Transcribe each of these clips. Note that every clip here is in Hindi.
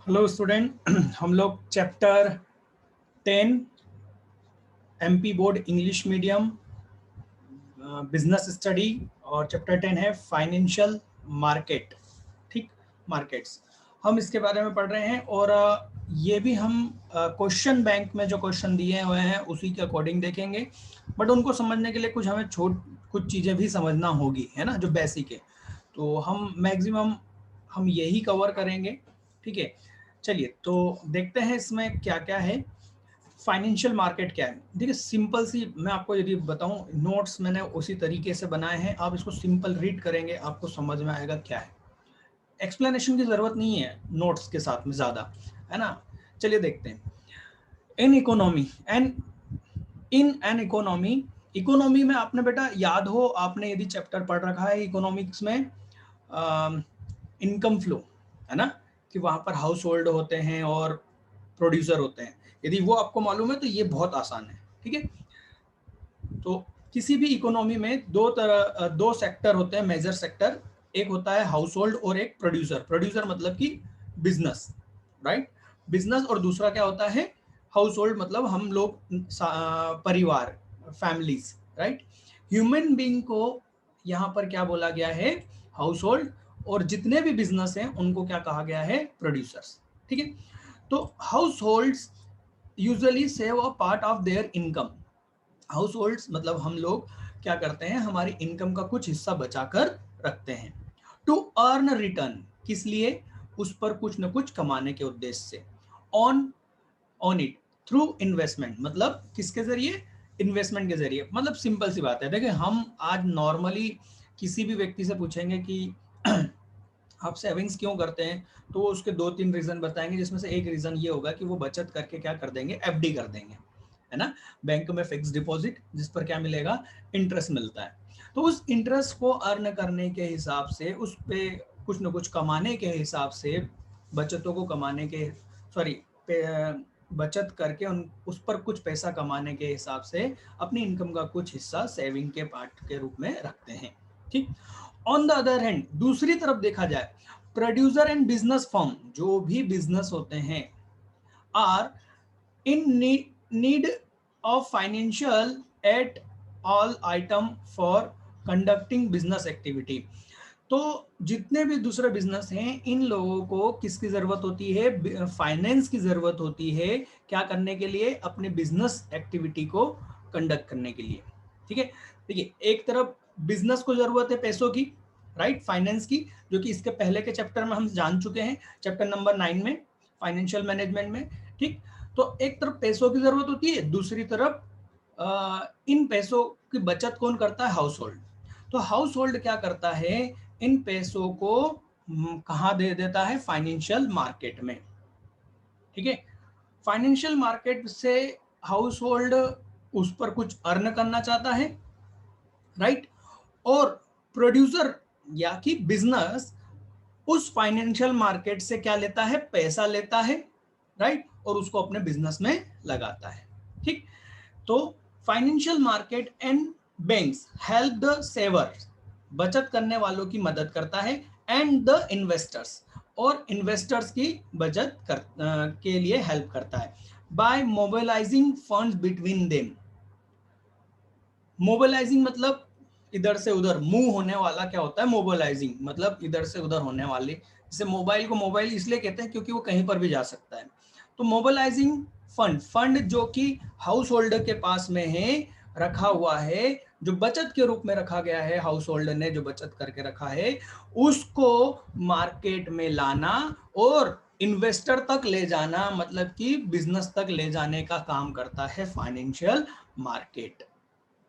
हेलो स्टूडेंट हम लोग chapter 10 MP board English medium business study और चैप्टर 10 है फाइनेंशियल मार्केट। ठीक, मार्केट्स हम इसके बारे में पढ़ रहे हैं और ये भी हम क्वेश्चन बैंक में जो क्वेश्चन दिए हुए हैं उसी के अकॉर्डिंग देखेंगे, बट उनको समझने के लिए कुछ चीज़ें भी समझना होगी, है ना, जो बेसिक है। तो हम मैक्सिमम हम यही कवर करेंगे। ठीक है, चलिए तो देखते हैं इसमें क्या क्या है। फाइनेंशियल मार्केट क्या है? देखिए सिंपल सी मैं आपको यदि बताऊं, नोट्स मैंने उसी तरीके से बनाए हैं, आप इसको सिंपल रीड करेंगे आपको समझ में आएगा क्या है। एक्सप्लेनेशन की जरूरत नहीं है नोट्स के साथ में ज्यादा, है ना। चलिए देखते हैं। In economy and in an economy, economy में आपने बेटा याद हो, आपने यदि चैप्टर पढ़ रखा है इकोनॉमिक्स में, इनकम फ्लो, है ना, कि वहां पर हाउस होल्ड होते हैं और प्रोड्यूसर होते हैं। यदि वो आपको मालूम है तो ये बहुत आसान है। ठीक है, तो किसी भी इकोनॉमी में दो सेक्टर होते हैं, मेजर सेक्टर। एक होता है हाउस होल्ड और एक प्रोड्यूसर। प्रोड्यूसर मतलब कि बिजनेस, राइट, बिजनेस। और दूसरा क्या होता है? हाउस होल्ड मतलब हम लोग, परिवार, फैमिलीज, राइट। ह्यूमन बीइंग को यहाँ पर क्या बोला गया है? House hold. और जितने भी बिजनेस हैं उनको क्या कहा गया है? प्रोड्यूसर्स। ठीक है, तो house holds usually save a part of their income. House holds मतलब हम लोग क्या करते हैं, हमारी इनकम का कुछ हिस्सा बचाकर रखते हैं टू अर्न रिटर्न। किस लिए? उस पर कुछ न कुछ कमाने के उद्देश्य से। On on it through investment, मतलब किसके जरिए? इन्वेस्टमेंट के जरिए। मतलब सिंपल सी बात है, देखिए हम आज नॉर्मली किसी भी व्यक्ति से पूछेंगे कि आप सेविंग्स क्यों करते हैं, तो वो उसके 2-3 रीजन बताएंगे, जिसमें से एक रीजन ये होगा कि वो बचत करके क्या कर देंगे? एफडी कर देंगे, है ना, बैंक में फिक्स डिपॉजिट, जिस पर क्या मिलेगा? इंटरेस्ट मिलता है। तो उस इंटरेस्ट को अर्न करने के हिसाब से, उस पे कुछ न कुछ कमाने के हिसाब से, बचतों को कमाने के, सॉरी, बचत करके उस पर कुछ पैसा कमाने के हिसाब से अपनी इनकम का कुछ हिस्सा सेविंग के पार्ट के रूप में रखते हैं। ठीक, ऑन द अदर हैंड, दूसरी तरफ देखा जाए, प्रोड्यूसर एंड बिजनेस फर्म, जो भी बिजनेस होते हैं, are in need of financial at all item for conducting business activity. तो जितने भी दूसरे बिजनेस हैं, इन लोगों को किसकी जरूरत होती है? फाइनेंस की जरूरत होती है। क्या करने के लिए? अपने बिजनेस एक्टिविटी को कंडक्ट करने के लिए। ठीक है, देखिए एक तरफ बिजनेस को जरूरत है पैसों की, राइट, फाइनेंस की, जो कि इसके पहले के चैप्टर में हम जान चुके हैं, चैप्टर नंबर 9 में, फाइनेंशियल मैनेजमेंट में। ठीक, तो एक तरफ पैसों की जरूरत होती है, दूसरी तरफ इन पैसों की बचत कौन करता है? House hold. तो हाउस होल्ड क्या करता है? इन पैसों को कहाँ दे देता है? फाइनेंशियल मार्केट में। ठीक है, फाइनेंशियल मार्केट से हाउस होल्ड उस पर कुछ अर्न करना चाहता है, राइट। और प्रोड्यूसर या कि बिजनेस उस फाइनेंशियल मार्केट से क्या लेता है? पैसा लेता है, राइट, और उसको अपने बिजनेस में लगाता है। ठीक, तो financial market and banks help the savers, बचत करने वालों की मदद करता है, एंड द इन्वेस्टर्स, और इन्वेस्टर्स की के लिए हेल्प करता है, by mobilising funds between them. Mobilising मतलब इधर से उधर मूव होने वाला क्या होता है? मोबिलाइजिंग मतलब इधर से उधर होने वाली। जैसे मोबाइल को मोबाइल इसलिए कहते हैं क्योंकि वो कहीं पर भी जा सकता है। तो मोबिलाइजिंग फंड, फंड जो कि हाउस होल्डर के पास में है, रखा हुआ है, जो बचत के रूप में रखा गया है, हाउस होल्डर ने जो बचत करके रखा है, उसको मार्केट में लाना और इन्वेस्टर तक ले जाना, मतलब कि बिजनेस तक ले जाने का काम करता है फाइनेंशियल मार्केट।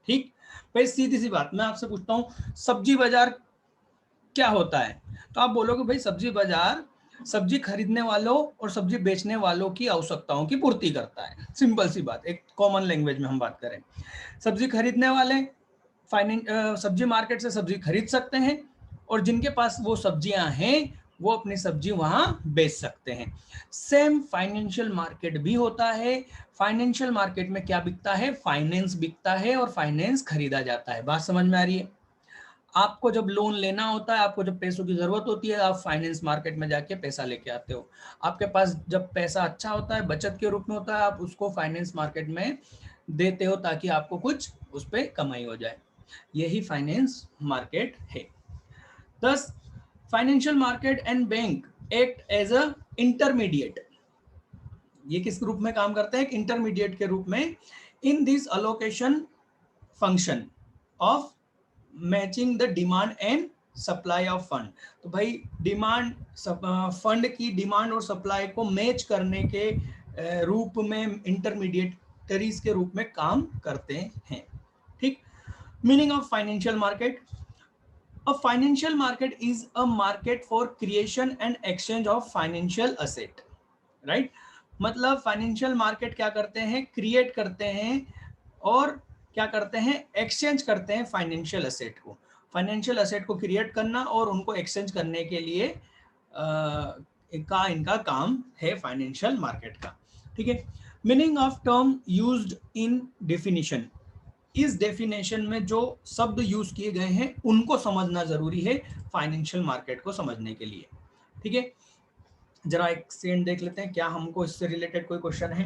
ठीक, भाई सीधी सी बात मैं आपसे पूछता हूँ, सब्जी बाजार क्या होता है? तो आप बोलोगे भाई सब्जी बाजार सब्जी खरीदने वालों और सब्जी बेचने वालों की आवश्यकताओं की पूर्ति करता है। सिंपल सी बात, एक कॉमन लैंग्वेज में हम बात करें, सब्जी खरीदने वाले सब्जी मार्केट से सब्जी खरीद सकते हैं, और जिनके पास वो सब्जियां हैं वो अपनी सब्जी वहां बेच सकते हैं। सेम फाइनेंशियल मार्केट भी होता है। फाइनेंशियल मार्केट में क्या बिकता है? फाइनेंस बिकता है और फाइनेंस खरीदा जाता है। बात समझ में आ रही है? आपको जब लोन लेना होता है, आपको जब पैसों की जरूरत होती है, आप फाइनेंस मार्केट में जाके पैसा लेके आते हो। आपके पास जब पैसा अच्छा होता है, बचत के रूप में होता है, आप उसको फाइनेंस मार्केट में देते हो ताकि आपको कुछ उस पर कमाई हो जाए। यही फाइनेंस मार्केट है। Thus, financial market and bank act as a intermediate. ये किस रूप में काम करते हैं? एक इंटरमीडिएट के रूप में in this allocation function of matching the demand and supply of fund. तो भाई डिमांड, फंड की डिमांड और सप्लाई को मैच करने के रूप में इंटरमीडिएटरीज के रूप में काम करते हैं। ठीक। Meaning of financial market: A financial market is a market for creation and exchange of financial asset, right? मतलब फाइनेंशियल मार्केट क्या करते हैं? क्रिएट करते हैं और क्या करते हैं? एक्सचेंज करते हैं फाइनेंशियल एसेट को। फाइनेंशियल एसेट को क्रिएट करना और उनको एक्सचेंज करने के लिए इनका काम है फाइनेंशियल मार्केट का। ठीक है। Meaning of term used in definition: इस डेफिनेशन में जो शब्द यूज किए गए हैं उनको समझना जरूरी है फाइनेंशियल मार्केट को समझने के लिए। ठीक है। जरा एक सेकंड देख लेते हैं, क्या हमको इससे रिलेटेड कोई क्वेश्चन है?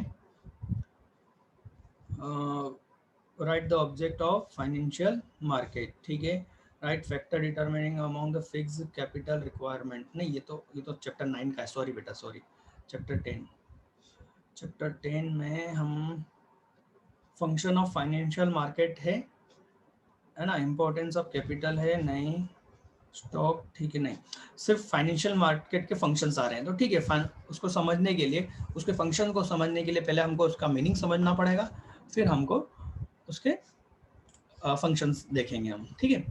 Right the object of financial market. ठीक है। Right factor determining among the fix capital requirement. नहीं, ये तो चैप्टर 9 का है। सॉरी बेटा, सॉरी। चैप्टर 10 में हम फंक्शन ऑफ फाइनेंशियल मार्केट है ना? इंपॉर्टेंस ऑफ कैपिटल है नहीं, स्टॉक, ठीक है, नहीं, सिर्फ फाइनेंशियल मार्केट के फंक्शंस आ रहे हैं। तो ठीक है, उसको समझने के लिए, उसके फंक्शन को समझने के लिए पहले हमको उसका मीनिंग समझना पड़ेगा, फिर हमको उसके फंक्शंस देखेंगे हम। ठीक है।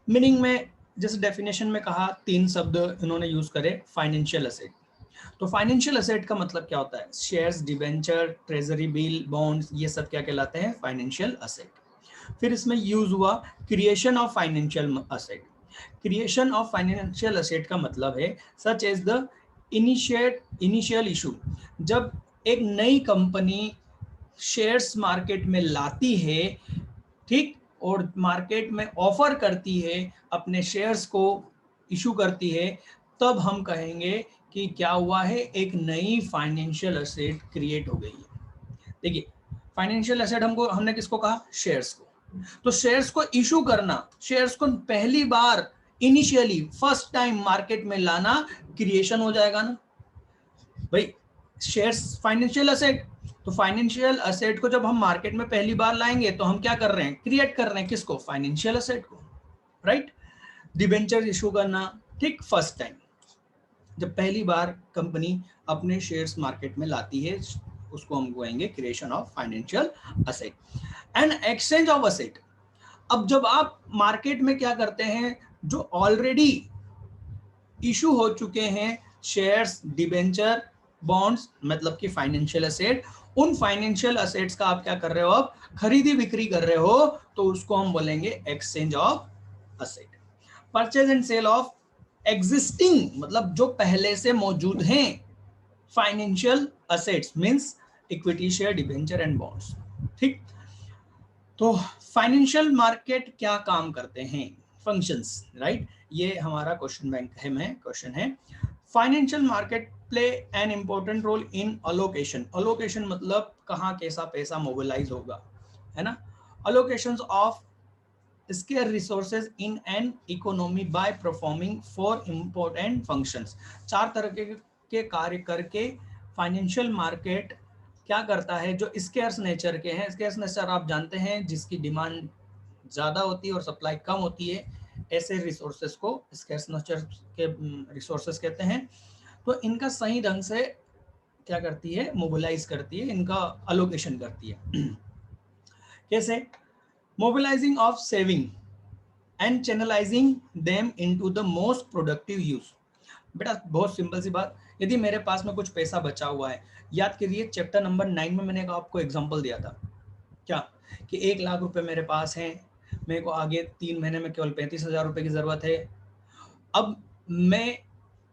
मीनिंग में जैसे डेफिनेशन में कहा, 3 शब्द इन्होंने यूज करे, फाइनेंशियल एसेट। तो फाइनेंशियल एसेट का मतलब क्या होता है? Shares, debenture, treasury bill, bonds, ये सब क्या कहलाते हैं? Financial asset. फिर इसमें यूज हुआ creation of financial asset. Creation of financial asset का मतलब है such as the initial issue. जब एक नई कंपनी शेयर्स मार्केट में लाती है, ठीक, और मार्केट में ऑफर करती है, अपने शेयर्स को इशू करती है, तब हम कहेंगे कि क्या हुआ है? एक नई फाइनेंशियल एसेट क्रिएट हो गई है। देखिए, फाइनेंशियल एसेट हमने किसको कहा? शेयर्स को। तो शेयर्स को इशू करना, शेयर्स को पहली बार इनिशियली फर्स्ट टाइम मार्केट में लाना क्रिएशन हो जाएगा ना भाई। शेयर्स फाइनेंशियल एसेट, तो फाइनेंशियल एसेट को जब हम मार्केट में पहली बार लाएंगे तो हम क्या कर रहे हैं? क्रिएट कर रहे हैं किसको? फाइनेंशियल एसेट को, राइट। डिबेंचर इशू करना, ठीक, फर्स्ट टाइम जब पहली बार कंपनी अपने शेयर्स मार्केट में लाती है, उसको हम कहेंगे creation of financial asset. And exchange of asset: अब जब आप मार्केट में क्या करते हैं, जो ऑलरेडी इशू हो चुके हैं शेयर्स, डिबेंचर, बॉन्ड्स, मतलब कि फाइनेंशियल एसेट, उन फाइनेंशियल एसेट्स का आप क्या कर रहे हो? अब खरीदी बिक्री कर रहे हो, तो उसको हम बोलेंगे exchange of asset. Purchase and sale of existing, मतलब जो पहले से मौजूद हैं financial assets, means equity share, debenture and bonds. ठीक। तो फाइनेंशियल मार्केट क्या काम करते हैं? Functions, right. ये हमारा क्वेश्चन बैंक है, में क्वेश्चन है। Financial market play an important role in allocation. Allocation मतलब कहाँ कैसा पैसा मोबिलाइज होगा, है ना। Allocations of scarce resources in an economy by performing 4 important functions. 4 तरह के कार्य करके फाइनेंशियल मार्केट क्या करता है? जो स्केर्स नेचर के हैं, स्केर्स नेचर आप जानते हैं, जिसकी डिमांड ज़्यादा होती है और सप्लाई कम होती है, ऐसे रिसोर्सेज को स्केर्स नेचर के रिसोर्सेज कहते हैं। तो इनका सही ढंग से क्या करती है? मोबिलाइज करती है, इनका अलोकेशन करती है। कैसे? Mobilising of saving and channelising them into the most productive use. बेटा बहुत सिंपल सी बात, यदि मेरे पास में कुछ पैसा बचा हुआ है, याद करिए चैप्टर नंबर 9 में मैंने आपको एग्जांपल दिया था क्या, कि 1 लाख रुपए मेरे पास हैं, मेरे को आगे 3 महीने में केवल 35,000 रुपए की जरूरत है। अब मैं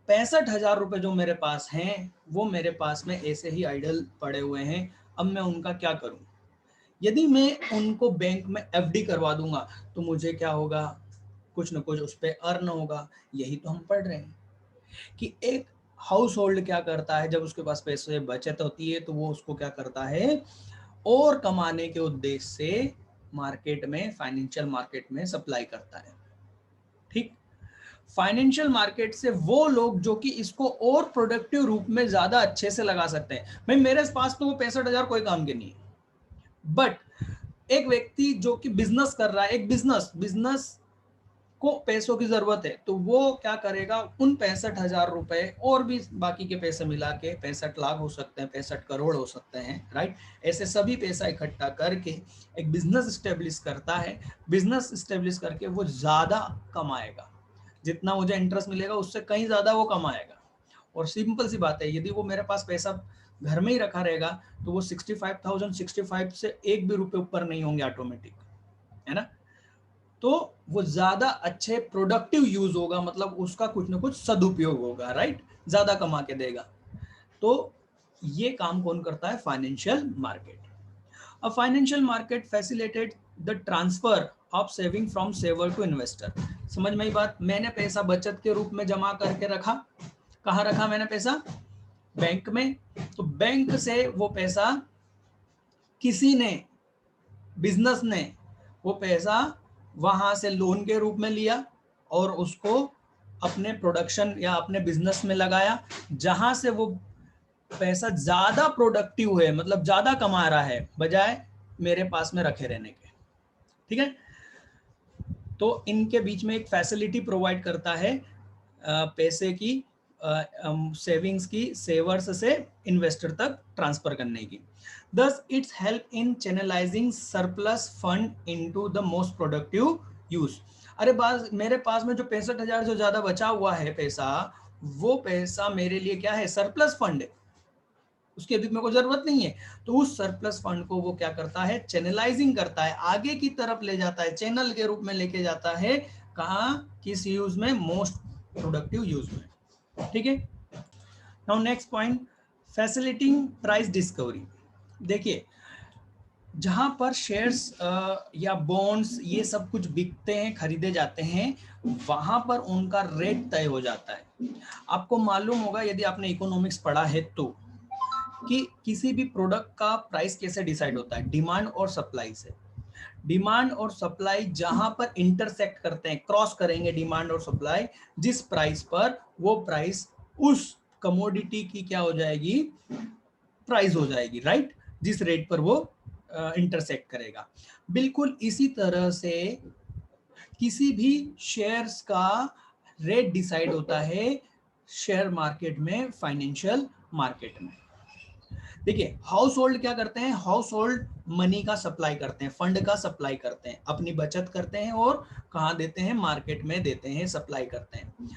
65,000 रुपए जो मेरे पास हैं, वो मेरे पास में ऐसे ही आइडल पड़े हुए हैं। अब मैं उनका क्या करूं? यदि मैं उनको बैंक में एफडी करवा दूंगा तो मुझे क्या होगा? कुछ न कुछ उस पर अर्न होगा। यही तो हम पढ़ रहे हैं कि एक हाउस होल्ड क्या करता है, जब उसके पास पैसे बचत होती है तो वो उसको क्या करता है, और कमाने के उद्देश्य से मार्केट में, फाइनेंशियल मार्केट में सप्लाई करता है। ठीक, फाइनेंशियल मार्केट से वो लोग जो कि इसको और प्रोडक्टिव रूप में ज्यादा अच्छे से लगा सकते हैं। भाई मेरे पास तो वो 65,000 कोई काम के नहीं है, बट एक व्यक्ति जो कि बिजनेस कर रहा है, एक बिजनेस को पैसों की जरूरत है, तो वो क्या करेगा, उन 65,000 रुपए और भी बाकी के पैसे मिला के 65 लाख हो सकते हैं, 65 करोड़ हो सकते हैं, राइट। ऐसे सभी पैसा इकट्ठा करके एक बिजनेस स्टेब्लिश करता है। बिजनेस स्टेब्लिश करके वो ज्यादा कमाएगा, जितना मुझे इंटरेस्ट मिलेगा उससे कहीं ज्यादा वो कमाएगा। और सिंपल सी बात है, यदि वो मेरे पास पैसा घर में ही रखा रहेगा तो वो 65,065 से एक भी रुपए ऊपर नहीं होंगे ऑटोमेटिक, है ना। तो वो ज्यादा अच्छे प्रोडक्टिव यूज होगा, मतलब उसका कुछ ना कुछ सदुपयोग होगा, राइट, ज्यादा कमा के देगा। तो ये काम कौन करता है, फाइनेंशियल मार्केट। अब financial market facilitate the transfer of saving from saver to investor. समझ में आई बात। मैंने पैसा बचत के रूप में जमा करके रखा, कहाँ रखा मैंने पैसा, बैंक में। तो बैंक से वो पैसा किसी ने, बिजनेस ने वो पैसा वहां से लोन के रूप में लिया और उसको अपने प्रोडक्शन या अपने बिजनेस में लगाया, जहां से वो पैसा ज्यादा प्रोडक्टिव है, मतलब ज्यादा कमा रहा है बजाय मेरे पास में रखे रहने के। ठीक है, तो इनके बीच में एक फैसिलिटी प्रोवाइड करता है पैसे की, सेविंग्स की, सेवर्स से इन्वेस्टर तक ट्रांसफर करने की। Thus, it's help in channelizing surplus fund into the most productive use. अरे बात, मेरे पास में जो 65,000 जो ज्यादा बचा हुआ है पैसा, वो पैसा मेरे लिए क्या है, सरप्लस फंड है, उसकी अभी मेरे को जरूरत नहीं है। तो उस सरप्लस फंड को वो क्या करता है, चैनलाइजिंग करता है, आगे की तरफ ले जाता है, चैनल के रूप में लेके जाता है, कहाँ, किस यूज में, मोस्ट प्रोडक्टिव यूज में। ठीक है, now next point, facilitating price discovery. देखिए, जहां पर शेयर्स या बॉन्ड्स ये सब कुछ बिकते हैं, खरीदे जाते हैं, वहां पर उनका रेट तय हो जाता है। आपको मालूम होगा यदि आपने इकोनॉमिक्स पढ़ा है तो, कि किसी भी प्रोडक्ट का प्राइस कैसे डिसाइड होता है, डिमांड और सप्लाई से। डिमांड और सप्लाई जहां पर इंटरसेक्ट करते हैं, क्रॉस करेंगे डिमांड और सप्लाई, जिस प्राइस पर, वो प्राइस उस कमोडिटी की क्या हो जाएगी, प्राइस हो जाएगी, राइट, जिस रेट पर वो इंटरसेक्ट करेगा। बिल्कुल इसी तरह से किसी भी शेयर्स का रेट डिसाइड होता है शेयर मार्केट में, फाइनेंशियल मार्केट में। देखिए, हाउस होल्ड क्या करते हैं, हाउस होल्ड मनी का सप्लाई करते हैं, फंड का सप्लाई करते हैं, अपनी बचत करते हैं और कहाँ देते हैं, मार्केट में देते हैं, सप्लाई करते हैं।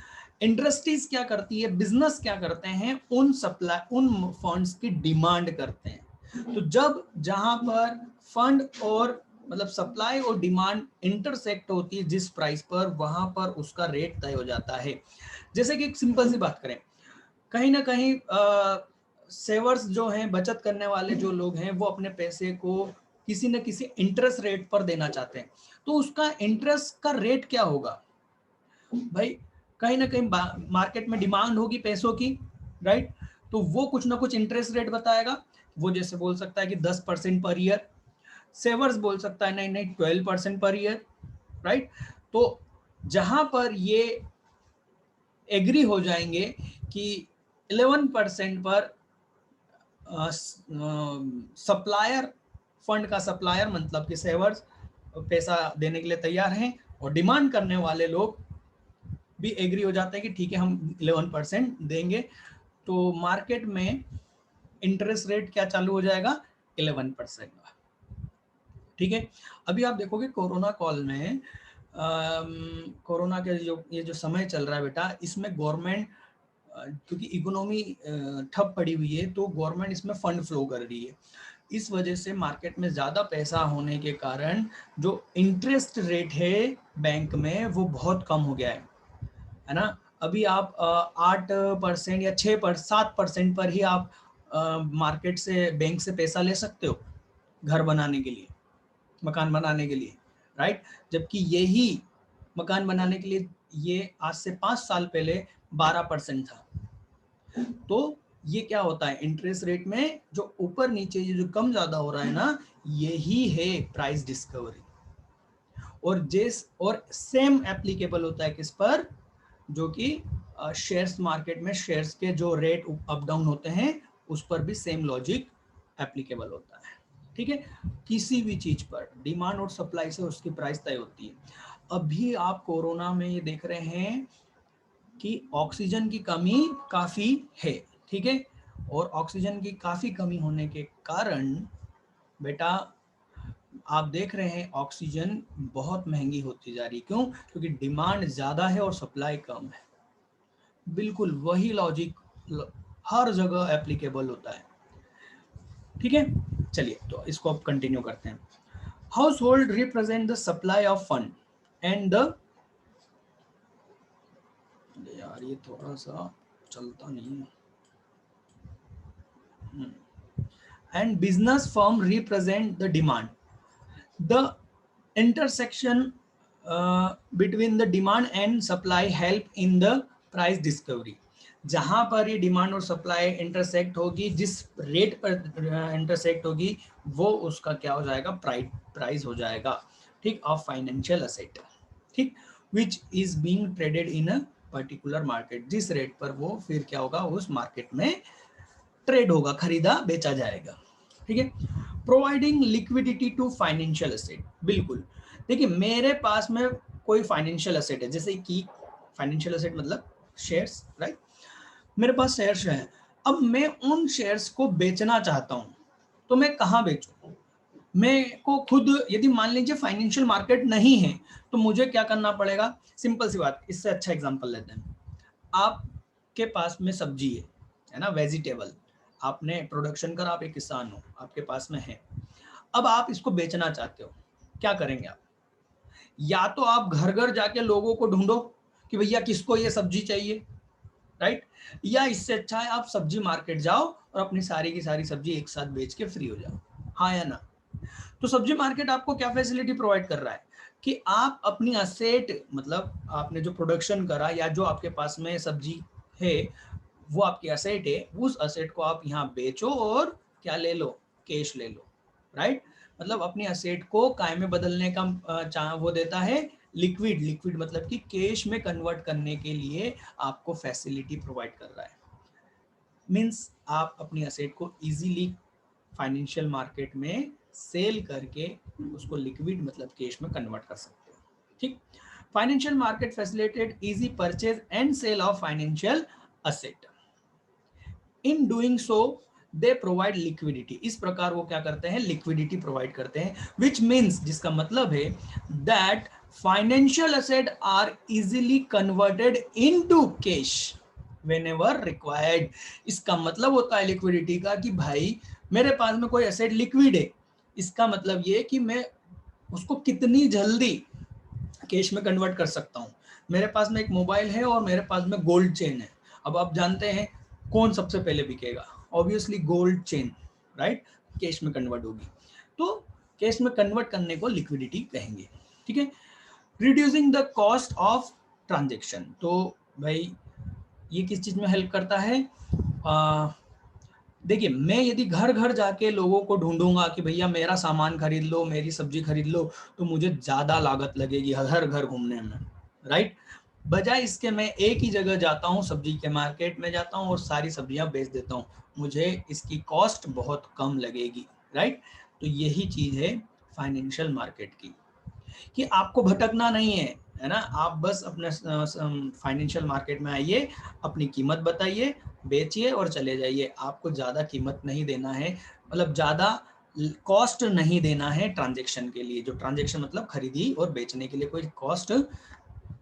इंडस्ट्रीज क्या करती है, बिजनेस क्या करते हैं, उन सप्लाई, उन फंड्स की डिमांड करते हैं। तो जब जहां पर फंड और, मतलब सप्लाई और डिमांड इंटरसेक्ट होती है जिस प्राइस पर, वहां पर उसका रेट तय हो जाता है। जैसे कि एक सिंपल सी बात करें, कहीं ना कहीं सेवर्स जो हैं, बचत करने वाले जो लोग हैं, वो अपने पैसे को किसी न किसी इंटरेस्ट रेट पर देना चाहते हैं। तो उसका इंटरेस्ट का रेट क्या होगा भाई, कहीं ना कहीं मार्केट में डिमांड होगी पैसों की, राइट, तो वो कुछ ना कुछ इंटरेस्ट रेट बताएगा। वो जैसे बोल सकता है कि 10% पर ईयर, सेवर्स बोल सकता है नहीं नहीं 12% पर ईयर, राइट। तो जहां पर ये एग्री हो जाएंगे कि 11% पर सप्लायर, फंड का सप्लायर मतलब कि सेवर्स पैसा देने के लिए तैयार हैं, और डिमांड करने वाले लोग भी एग्री हो जाते हैं कि ठीक है हम 11% देंगे, तो मार्केट में इंटरेस्ट रेट क्या चालू हो जाएगा, 11%। ठीक है, अभी आप देखोगे कोरोना कॉल में, कोरोना के जो ये जो समय चल रहा है बेटा, इसमें गवर्नमेंट, क्योंकि इकोनॉमी ठप पड़ी हुई है, तो गवर्नमेंट इसमें फंड फ्लो कर रही है। इस वजह से मार्केट में ज़्यादा पैसा होने के कारण जो इंटरेस्ट रेट है बैंक में, वो बहुत कम हो गया है ना। अभी आप 8% या 7% पर ही आप मार्केट से, बैंक से पैसा ले सकते हो घर बनाने के लिए, मकान बनाने के लिए, राइट। जबकि यही मकान बनाने के लिए ये आज से 5 साल पहले 12% था। तो ये क्या होता है, इंटरेस्ट रेट में जो ऊपर नीचे ये जो कम ज्यादा हो रहा है ना, यही है प्राइस डिस्कवरी। और सेम एप्लीकेबल होता है किस पर, जो कि शेयर्स मार्केट में शेयर्स के जो रेट अप डाउन होते हैं उस पर भी सेम लॉजिक एप्लीकेबल होता है। ठीक है, किसी भी चीज पर डिमांड और सप्लाई से उसकी प्राइस तय होती है। अभी आप कोरोना में ये देख रहे हैं कि ऑक्सीजन की कमी काफी है। ठीक है, और ऑक्सीजन की काफी कमी होने के कारण बेटा आप देख रहे हैं ऑक्सीजन बहुत महंगी होती जा रही है। क्यों? क्योंकि डिमांड ज्यादा है और सप्लाई कम है। बिल्कुल वही लॉजिक हर जगह एप्लीकेबल होता है। ठीक है, चलिए तो इसको अब कंटिन्यू करते हैं। House hold represent the supply of fund and the, यार ये थोड़ा सा चलता नहीं है, and business firm represent the demand. The intersection between the demand and supply help in the price discovery. जहां पर ये डिमांड और सप्लाई इंटरसेक्ट होगी, जिस रेट पर इंटरसेक्ट होगी वो उसका क्या हो जाएगा, प्राइस हो जाएगा। ठीक, ऑफ फाइनेंशियल असेट। ठीक, which is being traded in a particular market, जिस रेट पर वो फिर क्या होगा उस मार्केट में ट्रेड होगा, खरीदा बेचा जाएगा। ठीक है, providing liquidity to financial asset. बिल्कुल, देखिए मेरे पास में कोई फाइनेंशियल एसेट है, जैसे कि फाइनेंशियल एसेट मतलब शेयर्स, राइट। मेरे पास शेयर्स हैं, अब मैं उन शेयर्स को बेचना चाहता हूं, तो मैं कहां बेचूं? मैं को खुद, यदि मान लीजिए फाइनेंशियल मार्केट नहीं है तो मुझे क्या करना पड़ेगा? सिंपल सी बात, इससे अच्छा एग्जांपल लेते हैं। आपके पास में सब्जी है ना, वेजिटेबल, आपने प्रोडक्शन कर, आप एक किसान हो, आपके पास में है, अब आप इसको बेचना चाहते हो, क्या करेंगे आप? या तो आप घर घर जाके लोगों को ढूंढो कि भैया किसको ये सब्जी चाहिए, राइट, या इससे अच्छा है आप सब्जी मार्केट जाओ और अपनी सारी की सारी सब्जी एक साथ बेच के फ्री हो जाओ। हाँ या ना? तो सब्जी मार्केट आपको क्या फैसिलिटी प्रोवाइड कर रहा है कि आप अपनी असेट, मतलब आपने जो प्रोडक्शन करा या जो आपके पास में सब्जी है वो आपकी असेट है, उस असेट को आप यहाँ बेचो और क्या ले लो, कैश ले लो, राइट। मतलब अपनी असेट को काय में बदलने का वो देता है, लिक्विड मतलब कि कैश में कन्वर्ट करने के लिए आपको फैसिलिटी प्रोवाइड कर रहा है। मींस आप अपनी असेट को इजीली फाइनेंशियल मार्केट में सेल करके उसको लिक्विड मतलब कैश में कन्वर्ट कर सकते हो। ठीक, financial market facilitate easy purchase and sale of financial asset. In doing so they provide liquidity. इस प्रकार वो क्या करते हैं, लिक्विडिटी प्रोवाइड करते हैं, विच मीन्स, जिसका मतलब है that financial asset are easily converted into cash whenever required. इसका मतलब होता है लिक्विडिटी का कि भाई मेरे पास में कोई एसेट लिक्विड है, इसका मतलब ये कि मैं उसको कितनी जल्दी कैश में कन्वर्ट कर सकता हूँ। मेरे पास में एक मोबाइल है और मेरे पास में गोल्ड चेन है। अब आप जानते हैं कौन सबसे पहले बिकेगा, obviously gold chain, right, cash में कन्वर्ट होगी। तो कैश में कन्वर्ट करने को लिक्विडिटी कहेंगे। ठीक है, reducing the cost of transaction. तो भाई ये किस चीज में हेल्प करता है? देखिए मैं यदि घर घर जाके लोगों को ढूंढूंगा कि भैया मेरा सामान खरीद लो, मेरी सब्जी खरीद लो, तो मुझे ज्यादा लागत लगेगी हर घर घूमने में, राइट। बजाय इसके मैं एक ही जगह जाता हूँ, सब्जी के मार्केट में जाता हूँ और सारी सब्जियां बेच देता हूँ, मुझे इसकी कॉस्ट बहुत कम लगेगी, राइट। तो यही चीज है फाइनेंशियल मार्केट की, कि आपको भटकना नहीं है ना, आप बस अपने फाइनेंशियल मार्केट में आइए, अपनी कीमत बताइए, बेचिए और चले जाइए। आपको ज़्यादा कीमत नहीं देना है, मतलब ज़्यादा कॉस्ट नहीं देना है ट्रांजेक्शन के लिए। जो ट्रांजेक्शन मतलब खरीदी और बेचने के लिए कोई कॉस्ट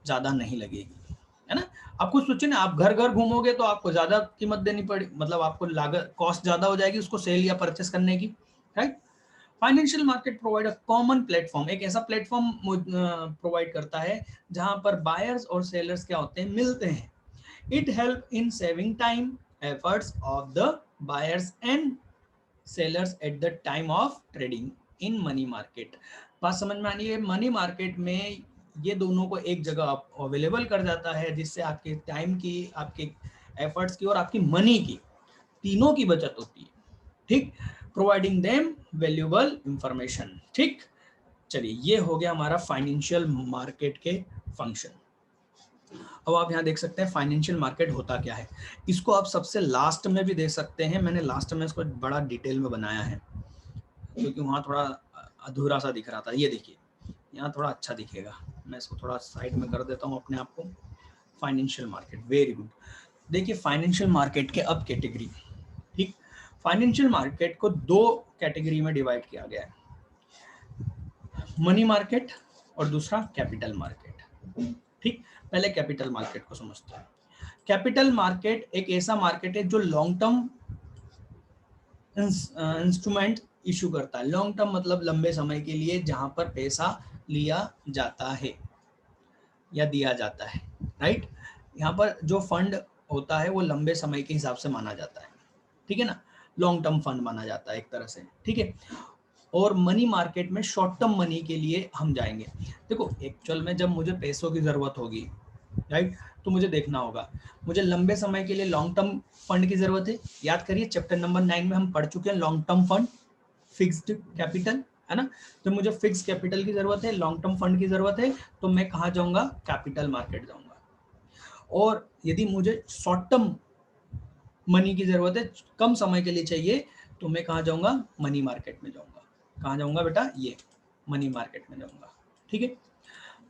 ज़्यादा नहीं लगेगी, है ना। आप खुद सोचिए ना, आप घर घर घूमोगे तो आपको ज़्यादा कीमत देनी पड़ी, मतलब आपको लागत कॉस्ट ज़्यादा हो जाएगी उसको सेल या परचेस करने की, right. Financial market provide a common platform, एक ऐसा प्लेटफॉर्म प्रोवाइड करता है जहां पर बायर्स और सेलर्स क्या होते हैं, मिलते हैं। It help in saving time efforts of the buyers and sellers at the time of trading in money market. बात समझ में आ रही है? मनी मार्केट में ये दोनों को एक जगह अवेलेबल कर जाता है, जिससे आपके टाइम की, आपके एफर्ट्स की और आपकी मनी की, तीनों की बचत होती है। ठीक, प्रोवाइडिंग देम वैल्यूएबल इंफॉर्मेशन। ठीक, चलिए ये हो गया हमारा फाइनेंशियल मार्केट के फंक्शन। अब आप यहाँ देख सकते हैं फाइनेंशियल मार्केट होता क्या है। इसको आप सबसे लास्ट में भी देख सकते हैं, मैंने लास्ट में इसको बड़ा डिटेल में बनाया है क्योंकि वहाँ थोड़ा अधूरा सा दिख रहा था। ये देखिए यहाँ थोड़ा अच्छा दिखेगा, मैं इसको थोड़ा साइड में कर देता हूँ अपने आप को। Financial market, very good. देखिए फाइनेंशियल मार्केट के अब कैटेगरी। ठीक, फाइनेंशियल मार्केट को दो कैटेगरी में डिवाइड किया गया है, मनी मार्केट और दूसरा कैपिटल मार्केट। ठीक, पहले कैपिटल मार्केट को समझते हैं। कैपिटल मार्केट एक ऐसा मार्केट है जो लॉन्ग टर्म इंस्ट्रूमेंट इशू करता है। लॉन्ग टर्म मतलब लंबे समय के लिए, जहां पर पैसा लिया जाता है या दिया जाता है, राइट। यहाँ पर जो फंड होता है वो लंबे समय के हिसाब से माना जाता है, ठीक है ना, लॉन्ग टर्म फंड माना जाता है एक तरह से, ठीक है। और मनी मार्केट में शॉर्ट टर्म मनी के लिए हम जाएंगे। देखो एक्चुअल में जब मुझे पैसों की जरूरत होगी, राइट, तो मुझे देखना होगा मुझे लंबे समय के लिए लॉन्ग टर्म फंड की जरूरत है। याद करिए चैप्टर नंबर 9 में हम पढ़ चुके हैं long term fund, fixed capital, है ना। तो मुझे फिक्स कैपिटल की जरूरत है, लॉन्ग टर्म फंड की जरूरत है, तो मैं कहाँ जाऊंगा, कैपिटल मार्केट जाऊंगा। और यदि मुझे शॉर्ट टर्म मनी की जरूरत है, कम समय के लिए चाहिए, तो मैं कहाँ जाऊंगा, मनी मार्केट में जाऊंगा। कहाँ जाऊंगा बेटा, ये मनी मार्केट में जाऊंगा, ठीक है।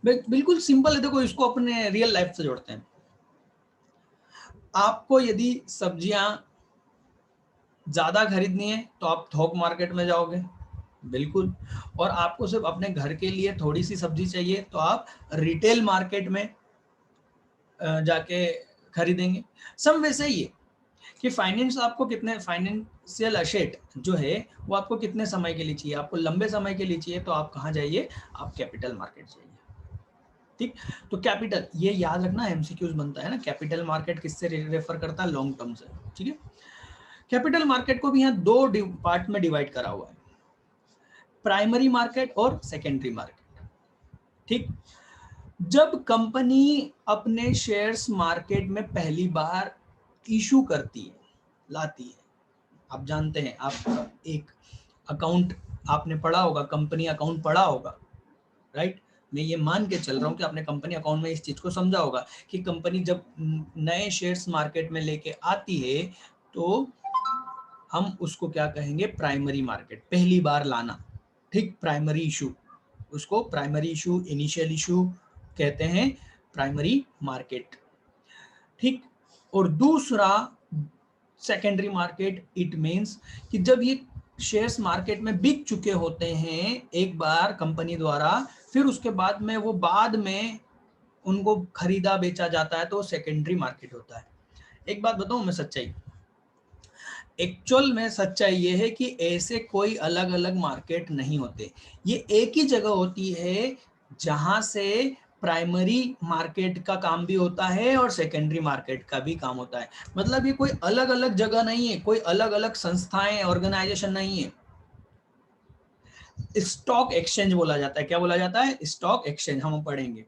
बिल्कुल सिंपल है। देखो इसको अपने रियल लाइफ से जोड़ते हैं। आपको यदि सब्जियां ज्यादा खरीदनी है तो आप थोक मार्केट में जाओगे, बिल्कुल। और आपको सिर्फ अपने घर के लिए थोड़ी सी सब्जी चाहिए तो आप रिटेल मार्केट में जाके खरीदेंगे। सब वैसे ही है कि फाइनेंस आपको कितने, फाइनेंशियल असेट जो है वो आपको कितने समय के लिए चाहिए। आपको लंबे समय के लिए चाहिए तो आप कहाँ जाइए, आप कैपिटल मार्केट जाइए, ठीक। तो कैपिटल, ये याद रखना, एमसीक्यूज बनता है ना, कैपिटल मार्केट किससे रेफर करता है, लॉन्ग टर्म से, ठीक है। कैपिटल मार्केट को भी यहाँ दो पार्ट में डिवाइड करा हुआ है, प्राइमरी मार्केट और सेकेंडरी मार्केट, ठीक। जब कंपनी अपने शेयर्स मार्केट में पहली बार इशू करती है, लाती है, आप जानते हैं, आप एक अकाउंट आपने पढ़ा होगा, कंपनी अकाउंट पढ़ा होगा, राइट। मैं ये मान के चल रहा हूँ कि आपने कंपनी अकाउंट में इस चीज को समझा होगा कि कंपनी जब नए शेयर्स मार्केट में लेके आती है तो हम उसको क्या कहेंगे, प्राइमरी मार्केट, पहली बार लाना, ठीक। प्राइमरी इशू, उसको प्राइमरी इशू, इनिशियल इशू कहते हैं, प्राइमरी मार्केट, ठीक। और दूसरा सेकेंडरी मार्केट, इट मींस कि जब ये शेयर्स मार्केट में बिक चुके होते हैं एक बार कंपनी द्वारा, फिर उसके बाद में वो बाद में उनको खरीदा बेचा जाता है, तो सेकेंडरी मार्केट होता है। एक बात बताऊं मैं सच्चाई, एक्चुअल में सच्चाई ये है कि ऐसे कोई अलग अलग मार्केट नहीं होते, ये एक ही जगह होती है जहां से प्राइमरी मार्केट का काम भी होता है और सेकेंडरी मार्केट का भी काम होता है। मतलब ये कोई अलग अलग जगह नहीं है, कोई अलग अलग संस्थाएं, ऑर्गेनाइजेशन नहीं है। स्टॉक एक्सचेंज बोला जाता है, क्या बोला जाता है, स्टॉक एक्सचेंज, हम पढ़ेंगे।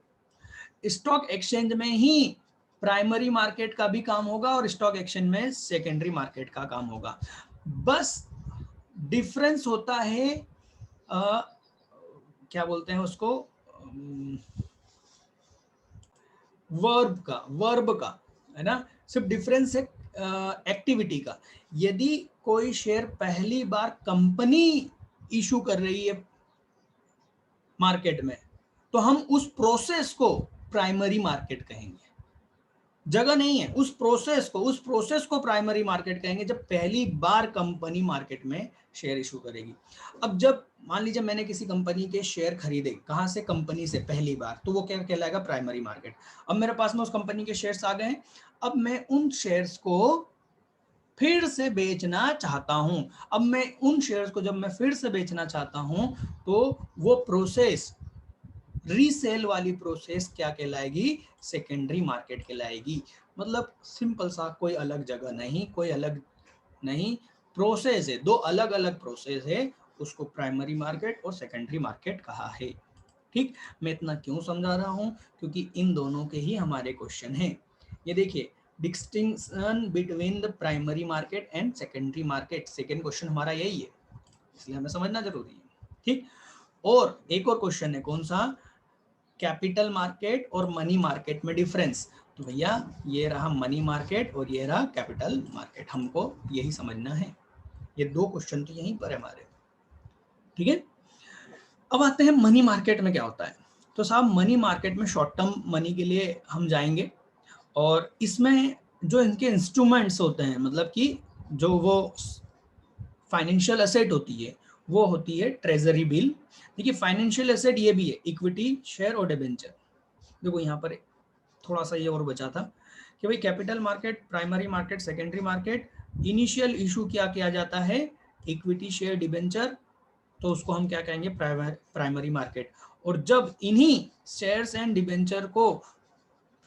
स्टॉक एक्सचेंज में ही प्राइमरी मार्केट का भी काम होगा और स्टॉक एक्सचेंज में सेकेंडरी मार्केट का काम होगा। बस डिफरेंस होता है, क्या बोलते हैं उसको, वर्ब का, है ना। सिर्फ डिफरेंस है एक्टिविटी का। यदि कोई शेयर पहली बार कंपनी इशू कर रही है मार्केट में, तो हम उस प्रोसेस को प्राइमरी मार्केट कहेंगे। जगह नहीं है, उस प्रोसेस को प्राइमरी मार्केट कहेंगे, जब पहली बार कंपनी मार्केट में शेयर इशू करेगी। अब जब मान लीजिए मैंने किसी कंपनी के शेयर खरीदे, कहां से, कंपनी से, पहली बार, तो वो क्या कहलाएगा, प्राइमरी मार्केट। अब मेरे पास में उस कंपनी के शेयर्स आ गए हैं, अब मैं उन शेयर्स को फिर से बेचना चाहता हूं। अब मैं उन शेयर्स को जब मैं फिर से बेचना चाहता हूं, तो वो प्रोसेस, रीसेल वाली प्रोसेस क्या कहलाएगी, सेकेंडरी मार्केट कहलाएगी। मतलब सिंपल सा, कोई अलग जगह नहीं, कोई अलग नहीं, प्रोसेस है, दो अलग अलग प्रोसेस है, उसको प्राइमरी मार्केट और सेकेंडरी मार्केट कहा है। ठीक, मैं इतना क्यों समझा रहा हूँ, क्योंकि इन दोनों के ही हमारे क्वेश्चन हैं। ये देखिए, distinction between the primary market and secondary market, second question हमारा यही है, इसलिए हमें समझना जरूरी है। ठीक, और एक और क्वेश्चन है, कौन सा, कैपिटल मार्केट और मनी मार्केट में डिफरेंस। तो भैया ये रहा मनी मार्केट और ये रहा कैपिटल मार्केट, हमको यही समझना है। ये दो क्वेश्चन तो यहीं पर है हमारे। ठीक है, अब आते हैं मनी मार्केट में क्या होता है। तो साहब मनी मार्केट में शॉर्ट टर्म मनी के लिए हम जाएंगे, और इसमें जो इनके इंस्ट्रूमेंट्स होते हैं, मतलब कि जो वो फाइनेंशियल एसेट होती है, वो होती है ट्रेजरी बिल। देखिए फाइनेंशियल एसेट ये भी है, इक्विटी शेयर और डिबेंचर। देखो यहाँ पर थोड़ा सा ये और बचा था कि भाई capital market, primary market, secondary market, initial issue क्या किया जाता है, इक्विटी शेयर डिबेंचर, तो उसको हम क्या कहेंगे, प्राइमरी मार्केट। और जब इन्हीं शेयर्स एंड डिबेंचर को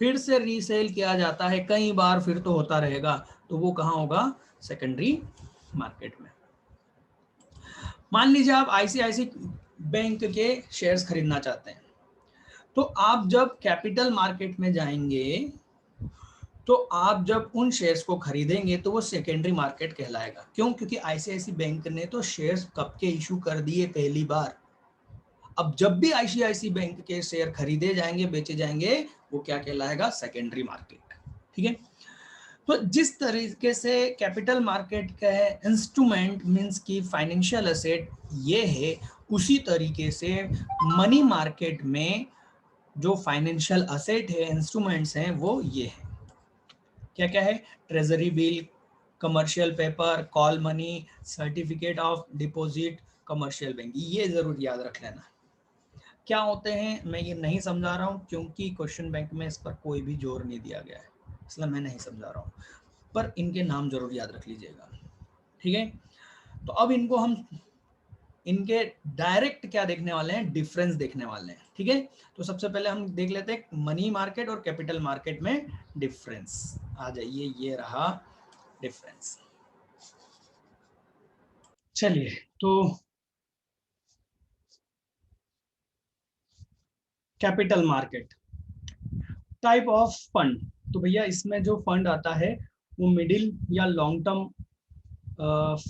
फिर से रीसेल किया जाता है, कई बार फिर तो होता रहेगा, तो वो कहाँ होगा, सेकेंडरी मार्केट में। मान लीजिए आप आईसीआईसी बैंक के शेयर्स खरीदना चाहते हैं, तो आप जब कैपिटल मार्केट में जाएंगे, तो आप जब उन शेयर्स को खरीदेंगे तो वो सेकेंडरी मार्केट कहलाएगा। क्यों, क्योंकि आईसीआईसी बैंक ने तो शेयर्स कब के इशू कर दिए, पहली बार। अब जब भी आईसीआईसी बैंक के शेयर खरीदे जाएंगे, बेचे जाएंगे, वो क्या कहलाएगा, सेकेंडरी मार्केट। ठीक है, तो जिस तरीके से कैपिटल मार्केट का इंस्ट्रूमेंट मींस की फाइनेंशियल एसेट ये है, उसी तरीके से मनी मार्केट में जो फाइनेंशियल एसेट है, इंस्ट्रूमेंट्स हैं, वो ये है। क्या क्या है, treasury bill, commercial paper, call money, certificate of deposit, commercial bank, ये जरूर याद रख लेना। क्या होते हैं मैं ये नहीं समझा रहा हूँ, क्योंकि क्वेश्चन बैंक में इस पर कोई भी जोर नहीं दिया गया है, इसलिए मैं नहीं समझा रहा हूँ, पर इनके नाम जरूर याद रख लीजिएगा। ठीक है, तो अब इनको हम इनके डायरेक्ट क्या देखने वाले हैं, डिफरेंस देखने वाले हैं। ठीक है, तो सबसे पहले हम देख लेते हैं मनी मार्केट और कैपिटल मार्केट में डिफरेंस। आ जाइए, ये रहा डिफरेंस। चलिए, तो capital market, type of fund. तो भैया इसमें जो फंड आता है वो मिडिल या लॉन्ग टर्म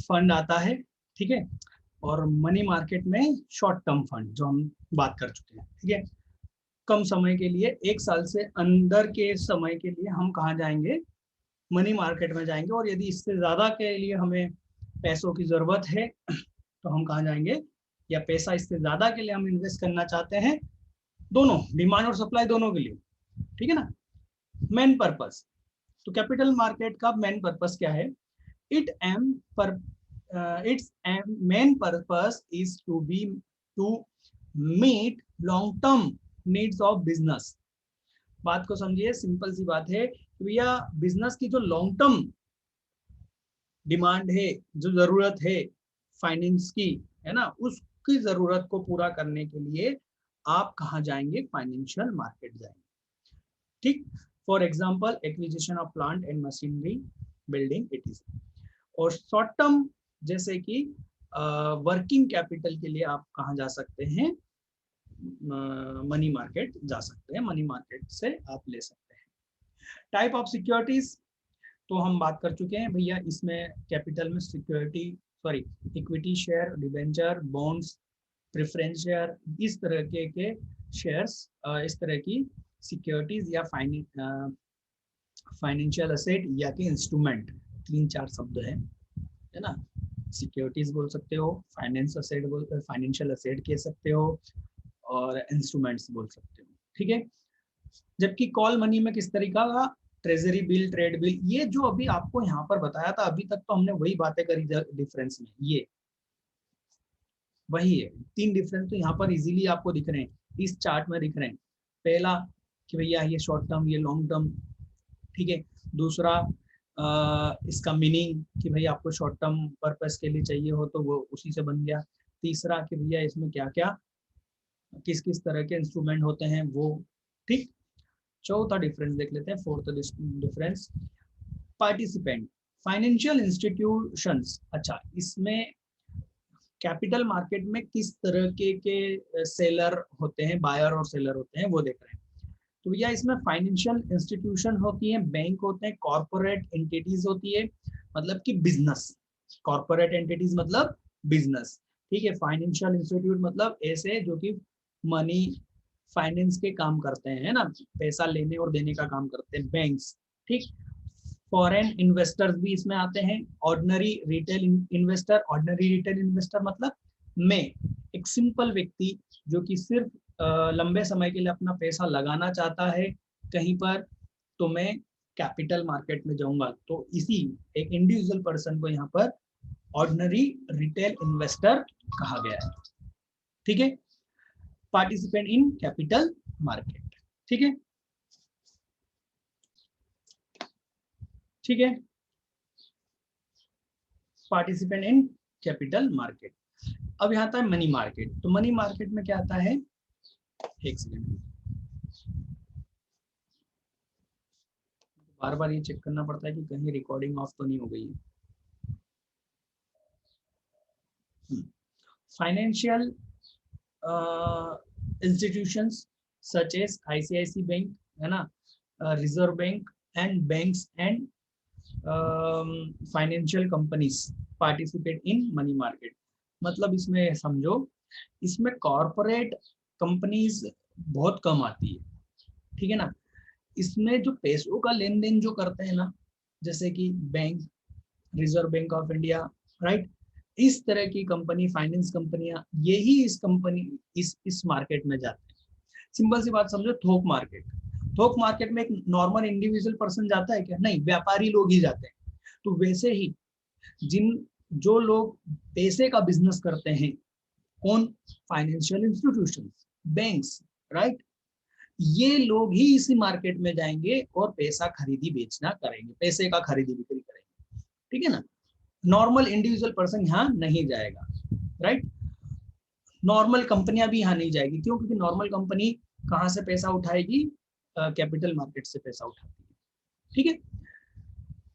फंड आता है। ठीक है, और मनी मार्केट में शॉर्ट टर्म फंड, जो हम बात कर चुके हैं। ठीक है, कम समय के लिए, 1 साल से अंदर के समय के लिए हम कहाँ जाएंगे, मनी मार्केट में जाएंगे। और यदि इससे ज़्यादा के लिए हमें पैसों की ज़रूरत है, तो हम कहाँ जाएंगे, या पैसा इससे ज़्यादा के लिए हम इन्वेस्ट करना चाहते हैं, दोनों, डिमांड और सप्लाई दोनों के लिए। ठीक है ना, मेन पर्पस। तो कैपिटल मार्केट का मेन पर्पस क्या है, इट एम पर its main purpose is to meet long term needs of business। बात को समझिए, सिंपल सी बात है, भैया बिजनेस की जो लॉन्ग टर्म डिमांड है, जो जरूरत है फाइनेंस की, है ना, उसकी जरूरत को पूरा करने के लिए आप कहाँ जाएंगे, फाइनेंशियल मार्केट जाएंगे। ठीक, for example acquisition of plant and machinery, building etc.. और शॉर्ट टर्म जैसे कि वर्किंग कैपिटल के लिए आप कहाँ जा सकते हैं, मनी मार्केट जा सकते हैं, मनी मार्केट से आप ले सकते हैं। टाइप ऑफ सिक्योरिटीज तो हम बात कर चुके हैं भैया, इसमें कैपिटल में security, sorry, equity share, debenture, bonds, preference share, इस तरह के शेयर्स, इस तरह की सिक्योरिटीज या फाइनेंशियल एसेट या कि इंस्ट्रूमेंट, 3-4 शब्द है ना। सिक्योरिटीज बोल सकते हो, फाइनेंस एसेट फाइनेंशियल एसेट कह सकते हो, और इंस्ट्रूमेंट्स बोल सकते हो। ठीक है, जबकि कॉल मनी में किस तरीका का, ट्रेजरी बिल, ट्रेड बिल, ये जो अभी आपको यहाँ पर बताया था, अभी तक तो हमने वही बातें करी डिफरेंस में, ये वही है। 3 डिफरेंस तो यहाँ पर इजीली आपको दिख रहे हैं, इस चार्ट में दिख रहे हैं। पहला कि भैया ये शॉर्ट टर्म, ये लॉन्ग टर्म। ठीक है, दूसरा इसका मीनिंग कि भाई आपको शॉर्ट टर्म पर्पस के लिए चाहिए हो तो वो उसी से बन गया। तीसरा कि भैया इसमें क्या क्या, किस किस तरह के इंस्ट्रूमेंट होते हैं वो। ठीक, चौथा डिफरेंस देख लेते हैं, fourth difference, participant, financial institutions. अच्छा, इसमें कैपिटल मार्केट में किस तरह के सेलर होते हैं, बायर और सेलर होते हैं, वो देख रहे हैं। तो भैया इसमें फाइनेंशियल इंस्टीट्यूशन होती है, बैंक होते हैं, कॉर्पोरेट एंटिटीज होती है, मतलब कि बिजनेस। कॉर्पोरेट एंटिटीज मतलब बिजनेस, ठीक है। फाइनेंशियल इंस्टीट्यूट मतलब ऐसे जो कि मनी फाइनेंस के काम करते हैं, है ना, पैसा लेने और देने का काम करते हैं, बैंक्स, ठीक। फॉरेन इन्वेस्टर्स भी इसमें आते हैं। Ordinary retail investor, ordinary retail investor मतलब मैं एक सिंपल व्यक्ति जो कि सिर्फ लंबे समय के लिए अपना पैसा लगाना चाहता है कहीं पर, तो मैं कैपिटल मार्केट में जाऊंगा। तो इसी एक इंडिविजुअल पर्सन को यहाँ पर ऑर्डिनरी रिटेल इन्वेस्टर कहा गया है, ठीक है। पार्टिसिपेंट इन कैपिटल मार्केट, ठीक है, ठीक है। Participant in capital market. अब यहाँ आता है मनी मार्केट। तो मनी मार्केट में क्या आता है, एक सेकेंड, बार बार ये चेक करना पड़ता है कि कहीं रिकॉर्डिंग ऑफ तो नहीं हो गई है। Financial institutions such as ICICI bank, है ना, reserve bank and banks and financial companies participate in money market. मतलब इसमें समझो, इसमें कॉर्पोरेट कंपनीज बहुत कम आती है, ठीक है ना। इसमें जो पैसों का लेन देन जो करते हैं ना, जैसे कि bank, reserve bank of India, right, इस तरह की कंपनी, फाइनेंस कंपनियां, यही इस मार्केट में जाते हैं। सिंपल सी बात समझो, थोक मार्केट। थोक मार्केट में एक नॉर्मल इंडिविजुअल पर्सन जाता है क्या? नहीं, व्यापारी लोग ही जाते हैं। तो वैसे ही जो लोग पैसे का बिजनेस करते हैं, कौन? फाइनेंशियल इंस्टीट्यूशंस, बैंक्स, राइट, ये लोग ही इसी मार्केट में जाएंगे और पैसा खरीदी बेचना करेंगे, पैसे का खरीदी बिक्री करेंगे, ठीक है ना। नॉर्मल इंडिविजुअल पर्सन यहाँ नहीं जाएगा, राइट। नॉर्मल कंपनियां भी यहाँ नहीं जाएगी, क्यों? क्योंकि नॉर्मल कंपनी कहाँ से पैसा उठाएगी? कैपिटल मार्केट से पैसा उठाती है, ठीक है।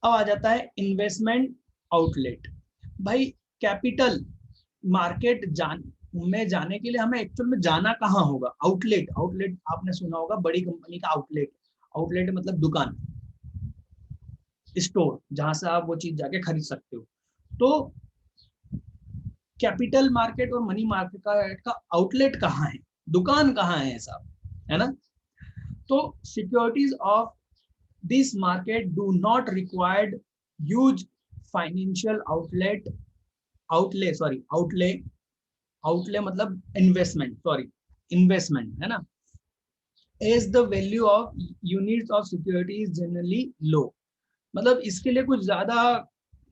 अब आ जाता है इन्वेस्टमेंट आउटलेट। भाई कैपिटल मार्केट में जाने के लिए हमें एक्चुअल में जाना कहाँ होगा? आउटलेट। आउटलेट आपने सुना होगा, बड़ी कंपनी का आउटलेट। आउटलेट मतलब दुकान, स्टोर, जहां से आप वो चीज जाके खरीद सकते हो। तो कैपिटल मार्केट और मनी मार्केट का आउटलेट कहाँ है, दुकान कहाँ है साहब, है ना। तो securities of this market do not required huge financial outlay मतलब इन्वेस्टमेंट, इन्वेस्टमेंट, है ना। As the value of units of security is generally low. मतलब इसके लिए कुछ ज्यादा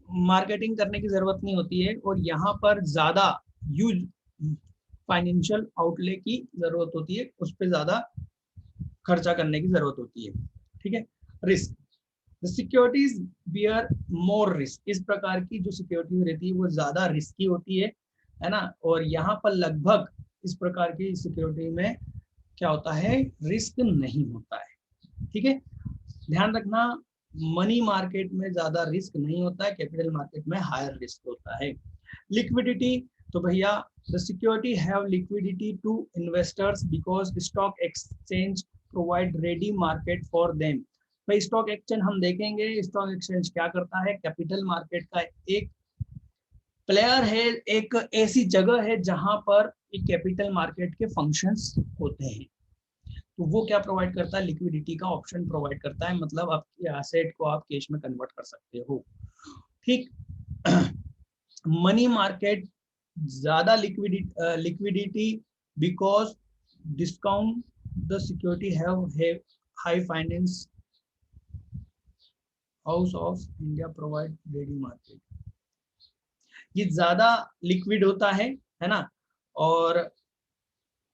मार्केटिंग करने की जरूरत नहीं होती है, और यहाँ पर ज्यादा यूज फाइनेंशियल आउटले की जरूरत होती है, उस पर ज्यादा खर्चा करने की जरूरत होती है, ठीक है। Risk, the securities bear more risk. इस प्रकार की जो सिक्योरिटी रहती है वो ज्यादा रिस्की होती है ना। और यहाँ पर लगभग इस प्रकार की सिक्योरिटी में क्या होता है, रिस्क नहीं होता है, ठीक है। ध्यान रखना, मनी मार्केट में ज्यादा रिस्क नहीं होता है, कैपिटल मार्केट में हायर रिस्क होता है। लिक्विडिटी, तो भैया the security have liquidity to investors because stock exchange provide ready market for them. भाई स्टॉक एक्सचेंज हम देखेंगे, स्टॉक एक्सचेंज क्या करता है, कैपिटल मार्केट का एक प्लेयर है, एक ऐसी जगह है जहां पर एक कैपिटल मार्केट के फंक्शंस होते हैं। तो वो क्या प्रोवाइड करता है, लिक्विडिटी का ऑप्शन प्रोवाइड करता है, मतलब आपके एसेट को आप कैश में कन्वर्ट कर सकते हो, ठीक। मनी मार्केट ज्यादा liquidity because discount the security have high finance house of India provide ready market. ये ज्यादा लिक्विड होता है ना। और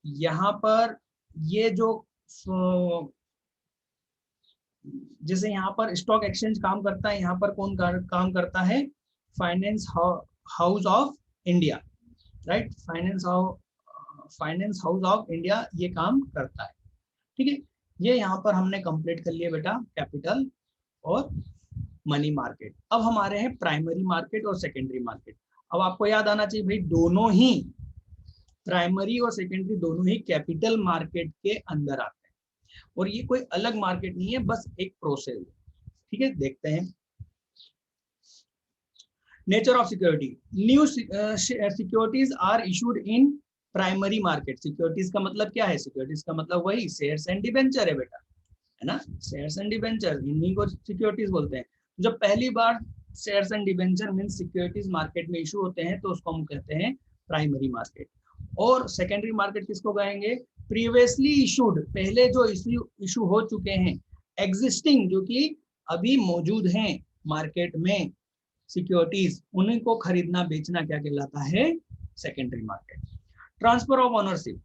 यहाँ पर ये जो जैसे यहाँ पर स्टॉक एक्सचेंज काम करता है, यहाँ पर कौन काम करता है, finance house of India, right. Finance house of India ये काम करता है, ठीक है। ये यहाँ पर हमने कंप्लीट कर लिया बेटा, कैपिटल और मनी मार्केट। अब हमारे हैं प्राइमरी मार्केट और सेकेंडरी मार्केट। अब आपको याद आना चाहिए भाई, दोनों ही प्राइमरी और सेकेंडरी दोनों ही कैपिटल मार्केट के अंदर आते हैं, और ये कोई अलग मार्केट नहीं है, बस एक प्रोसेस है। ठीक है, देखते हैं nature of security. New securities are issued in primary market. Securities का मतलब क्या है? सिक्योरिटीज का मतलब वही शेयर्स एंड डिबेंचर है बेटा, है ना, शेयर्स एंड डिबेंचर, इन्हीं को सिक्योरिटीज बोलते हैं। जब पहली बार shares and debenture mean securities market में इशू होते हैं तो उसको हम कहते हैं प्राइमरी मार्केट। और सेकेंडरी मार्केट किसको कहेंगे? प्रीवियसली इशूड, पहले जो इशू हो चुके हैं, एग्जिस्टिंग, जो कि अभी मौजूद हैं मार्केट में सिक्योरिटीज, उन्हीं को खरीदना बेचना क्या कहलाता है? Secondary market. Transfer of ownership,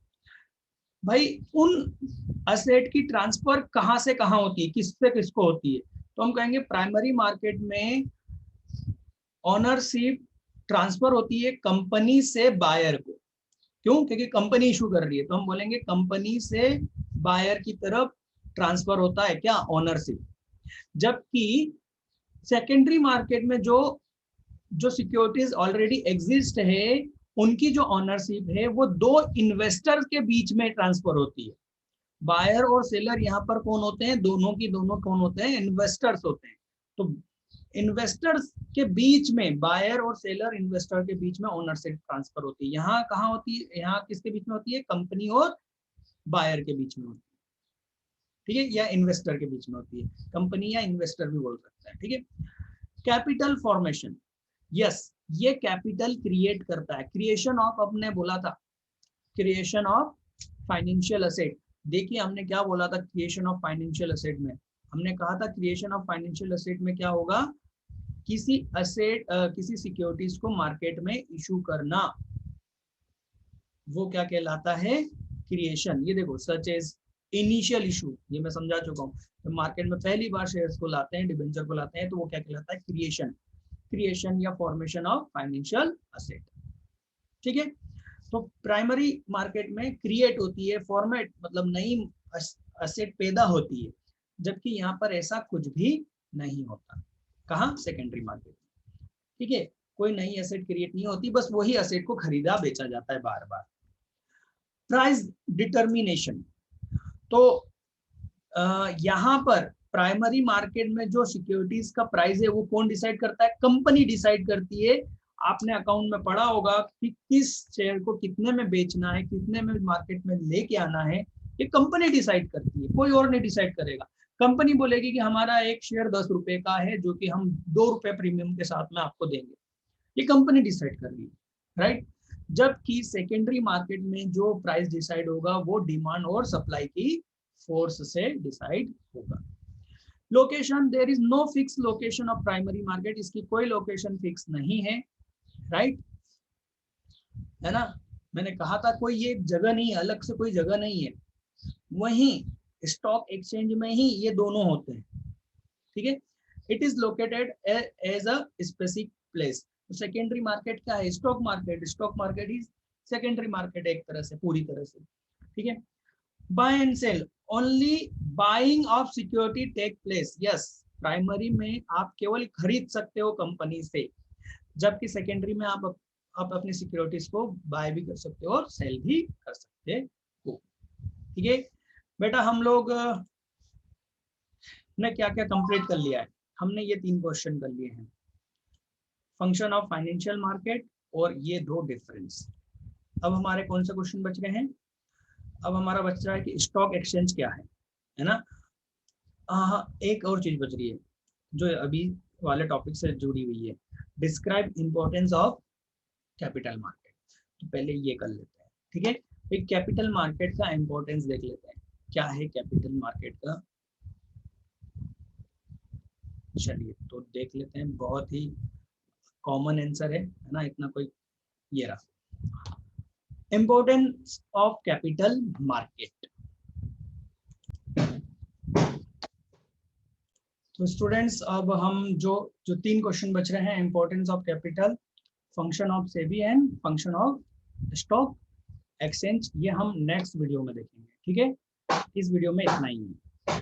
भाई उन असेट की ट्रांसफर कहां से कहां होती है, किससे किसको होती है? तो हम कहेंगे प्राइमरी मार्केट में ओनरशिप ट्रांसफर होती है कंपनी से बायर को। क्यों? क्योंकि कंपनी इशू कर रही है, तो हम बोलेंगे कंपनी से बायर की तरफ ट्रांसफर होता है क्या? ओनरशिप। जबकि सेकेंडरी मार्केट में जो सिक्योरिटीज ऑलरेडी एग्जिस्ट है, उनकी जो ओनरशिप है वो दो इन्वेस्टर के बीच में ट्रांसफर होती है। बायर और सेलर यहाँ पर कौन होते हैं? दोनों की दोनों कौन होते हैं? इन्वेस्टर्स होते हैं। तो इन्वेस्टर्स के बीच में, बायर और सेलर इन्वेस्टर के बीच में ओनरशिप ट्रांसफर होती है। यहाँ कहाँ होती है? यहाँ किसके बीच में होती है? कंपनी और बायर के बीच में होती है। ठीक है, या इन्वेस्टर के बीच में होती है, कंपनी या इन्वेस्टर भी बोल सकता है। ठीक है, कैपिटल फॉर्मेशन, यस, ये कैपिटल क्रिएट करता है। क्रिएशन ऑफ, अपने बोला था क्रिएशन ऑफ फाइनेंशियल असेट। देखिए हमने क्या बोला था क्रिएशन ऑफ फाइनेंशियल असेट में? हमने कहा था क्रिएशन ऑफ फाइनेंशियल असेट में क्या होगा? किसी असेट, किसी सिक्योरिटीज को मार्केट में इशू करना, वो क्या कहलाता है? क्रिएशन। ये देखो, सच एज इनिशियल इशू, ये मैं समझा चुका हूँ। तो मार्केट में पहली बार शेयर्स को लाते हैं, डिबेंचर को लाते हैं, तो वो क्या कहलाता है? क्रिएशन। क्रिएशन या फॉर्मेशन ऑफ फाइनेंशियल असेट। ठीक है, तो प्राइमरी मार्केट में क्रिएट होती है, फॉर्मेट मतलब नई असेट पैदा होती है, जबकि यहाँ पर ऐसा कुछ भी नहीं होता। कहाँ? Secondary market. ठीक है, कोई नई एसेट क्रिएट नहीं होती, बस वही एसेट को खरीदा बेचा जाता है बार बार। प्राइस डिटर्मिनेशन, तो यहाँ पर प्राइमरी मार्केट में जो सिक्योरिटीज का प्राइस है वो कौन डिसाइड करता है? कंपनी डिसाइड करती है। आपने अकाउंट में पढ़ा होगा कि किस शेयर को कितने में बेचना है, कितने में मार्केट में लेके आना है, ये कंपनी डिसाइड करती है, कोई और नहीं डिसाइड करेगा। कंपनी बोलेगी कि हमारा एक शेयर 10 रुपए का है, जो कि हम 2 रुपए प्रीमियम के साथ में आपको देंगे, ये कंपनी डिसाइड कर रही है, राइट। जबकि सेकेंडरी मार्केट में जो प्राइस डिसाइड होगा वो डिमांड और सप्लाई की फोर्स से डिसाइड होगा। Location, there is no fix location of primary market, इसकी कोई लोकेशन फिक्स नहीं है, राइट, है ना। मैंने कहा था कोई ये जगह नहीं, अलग से कोई जगह नहीं है, वहीं स्टॉक एक्सचेंज में ही ये दोनों होते हैं। ठीक है, it is located as a specific place. Secondary market क्या है? Stock market. Stock market is secondary market एक तरह से, पूरी तरह से। ठीक है, buy and sell, only buying of security take place. Yes, primary में आप केवल खरीद सकते हो कंपनी से, जबकि सेकेंडरी में आप अपनी सिक्योरिटीज को बाय भी कर सकते हो और सेल भी कर सकते हो। ठीक है बेटा, हम लोग ने क्या क्या कंप्लीट कर लिया है? हमने ये 3 क्वेश्चन कर लिए हैं, फंक्शन ऑफ फाइनेंशियल मार्केट और ये 2 डिफरेंस। अब हमारे कौन से क्वेश्चन बच गए हैं? अब हमारा बच रहा है कि स्टॉक एक्सचेंज क्या है ना। एक और चीज बच रही है जो अभी वाले टॉपिक से जुड़ी हुई है, describe importance of capital market. तो पहले ये कर लेते हैं, ठीक है। एक कैपिटल मार्केट का इंपॉर्टेंस देख लेते हैं, क्या है कैपिटल मार्केट का। चलिए तो देख लेते हैं, बहुत ही कॉमन आंसर है ना, इतना कोई। ये रहा इंपॉर्टेंस ऑफ कैपिटल मार्केट। तो स्टूडेंट्स, अब हम जो 3 क्वेश्चन बच रहे हैं, importance of capital, function of SEBI and function of stock exchange, ये हम नेक्स्ट वीडियो में देखेंगे। ठीक है, इस वीडियो में इतना ही है।